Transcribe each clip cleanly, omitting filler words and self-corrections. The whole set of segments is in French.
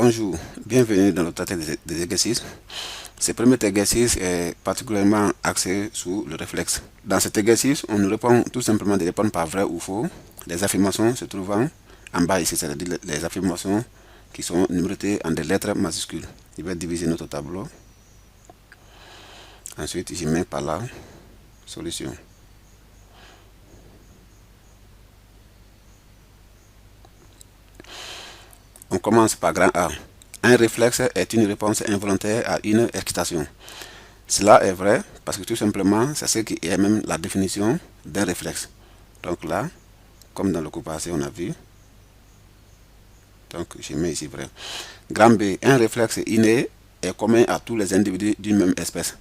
Bonjour, bienvenue dans le traité des exercices. Ce premier exercice est particulièrement axé sur le réflexe. Dans cet exercice, on nous répond tout simplement de répondre par vrai ou faux les affirmations se trouvant en bas ici, c'est-à-dire les affirmations qui sont numérotées en des lettres majuscules. Je vais diviser notre tableau. Ensuite, je mets par là solution. On commence par grand A. Un réflexe est une réponse involontaire à une excitation. Cela est vrai parce que tout simplement, c'est ce qui est même la définition d'un réflexe. Donc là, comme dans le cours passé, on a vu. Donc, je mets ici vrai. Grand B, un réflexe inné est commun à tous les individus d'une même espèce.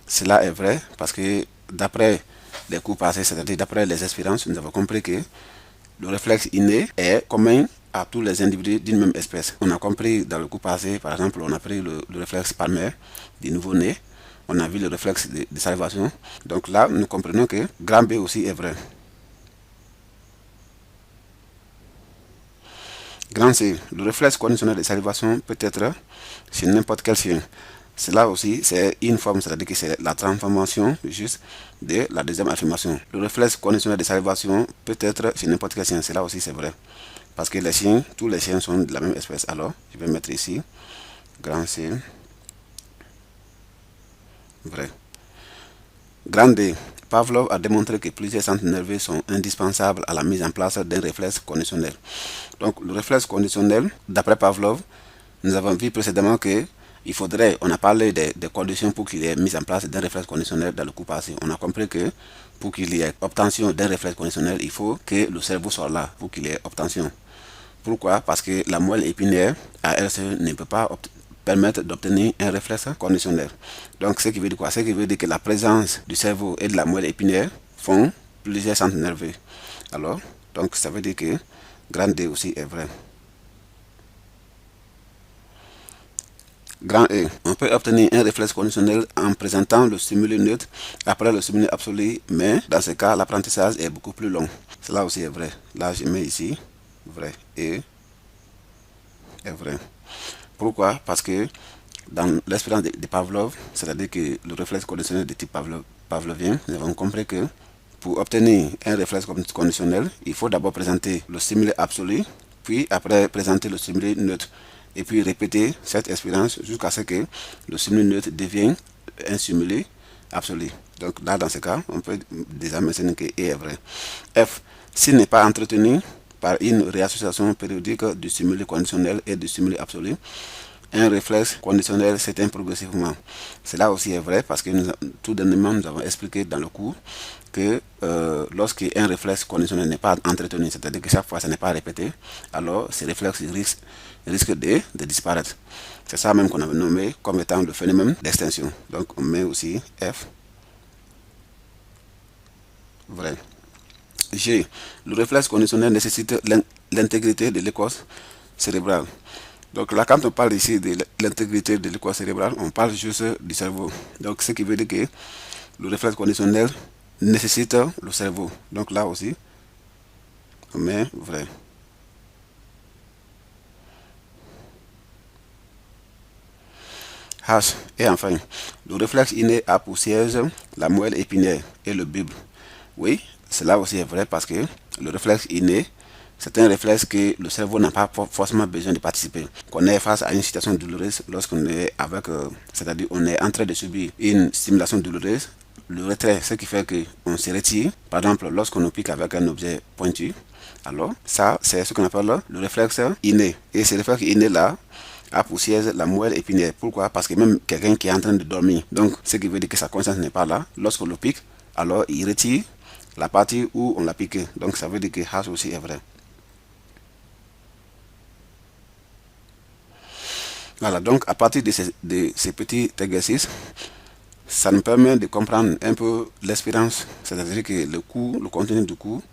Cela est vrai parce que d'après les cours passés, c'est-à-dire d'après les expériences, nous avons compris que le réflexe inné est commun à tous les individus d'une même espèce. On a compris dans le cours passé, par exemple, on a pris le réflexe palmaire du nouveau-né. On a vu le réflexe de salivation. Donc là, nous comprenons que grand B aussi est vrai. Grand C, le réflexe conditionnel de salivation peut être chez n'importe quel chien. Cela aussi, c'est une forme, c'est-à-dire que c'est la transformation juste de la deuxième affirmation. Le réflexe conditionnel de salivation peut être chez n'importe quel chien. Cela aussi, c'est vrai. Parce que les chiens, tous les chiens sont de la même espèce. Alors, je vais mettre ici, grand C, vrai. Grand D, Pavlov a démontré que plusieurs centres nerveux sont indispensables à la mise en place d'un réflexe conditionnel. Donc, le réflexe conditionnel, d'après Pavlov, nous avons vu précédemment que il faudrait, on a parlé des conditions pour qu'il y ait mise en place d'un réflexe conditionnel dans le cours passé. On a compris que pour qu'il y ait obtention d'un réflexe conditionnel, il faut que le cerveau soit là pour qu'il y ait obtention. Pourquoi? Parce que la moelle épinière, à elle seule, ne peut pas permettre d'obtenir un réflexe conditionnel. Donc, ce qui veut dire quoi? Ce qui veut dire que la présence du cerveau et de la moelle épinière font plusieurs centres nerveux. Alors, donc, ça veut dire que grand D aussi est vrai. Grand E, on peut obtenir un réflexe conditionnel en présentant le stimuli neutre après le stimuli absolu, mais dans ce cas, l'apprentissage est beaucoup plus long. Cela aussi est vrai. Là, je mets ici, vrai. E est vrai. Pourquoi? Parce que dans l'expérience de Pavlov, c'est-à-dire que le réflexe conditionnel de type pavlovien, nous avons compris que pour obtenir un réflexe conditionnel, il faut d'abord présenter le stimuli absolu, puis après présenter le stimuli neutre. Et puis répéter cette expérience jusqu'à ce que le stimuli neutre devienne un stimuli absolu. Donc là, dans ce cas, on peut déjà mentionner que E est vrai. F, s'il n'est pas entretenu par une réassociation périodique du stimuli conditionnel et du stimuli absolu, un réflexe conditionnel s'éteint progressivement. Cela aussi est vrai parce que tout dernièrement, nous avons expliqué dans le cours que lorsqu'un réflexe conditionnel n'est pas entretenu, c'est-à-dire que chaque fois ça n'est pas répété, alors ces réflexes risquent de disparaître. C'est ça même qu'on avait nommé comme étant le phénomène d'extinction. Donc on met aussi F, vrai. G, le réflexe conditionnel nécessite l'intégrité de l'écorce cérébrale. Donc là, quand on parle ici de l'intégrité de l'écorce cérébrale, on parle juste du cerveau. Donc ce qui veut dire que le réflexe conditionnel nécessite le cerveau. Donc là aussi, on met vrai. H. Et enfin, le réflexe inné a pour siège la moelle épinière et le bulbe. Oui, cela aussi est vrai parce que le réflexe inné, c'est un réflexe que le cerveau n'a pas forcément besoin de participer. Qu'on est face à une situation douloureuse, lorsqu'on est avec, c'est-à-dire on est en train de subir une stimulation douloureuse, le retrait, ce qui fait qu'on se retire. Par exemple, lorsqu'on nous pique avec un objet pointu, alors ça, c'est ce qu'on appelle le réflexe inné. Et ce réflexe inné-là a pour siège la moelle épinière. Pourquoi? Parce que même quelqu'un qui est en train de dormir, donc ce qui veut dire que sa conscience n'est pas là, lorsqu'on le pique, alors il retire la partie où on l'a piqué. Donc ça veut dire que H aussi est vrai. Voilà, donc à partir de ces petits exercices, ça nous permet de comprendre un peu l'expérience, c'est-à-dire que le contenu du cours,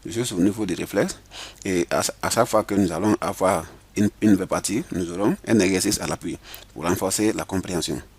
juste au niveau des réflexes. Et à chaque fois que nous allons avoir une nouvelle partie, nous aurons un exercice à l'appui pour renforcer la compréhension.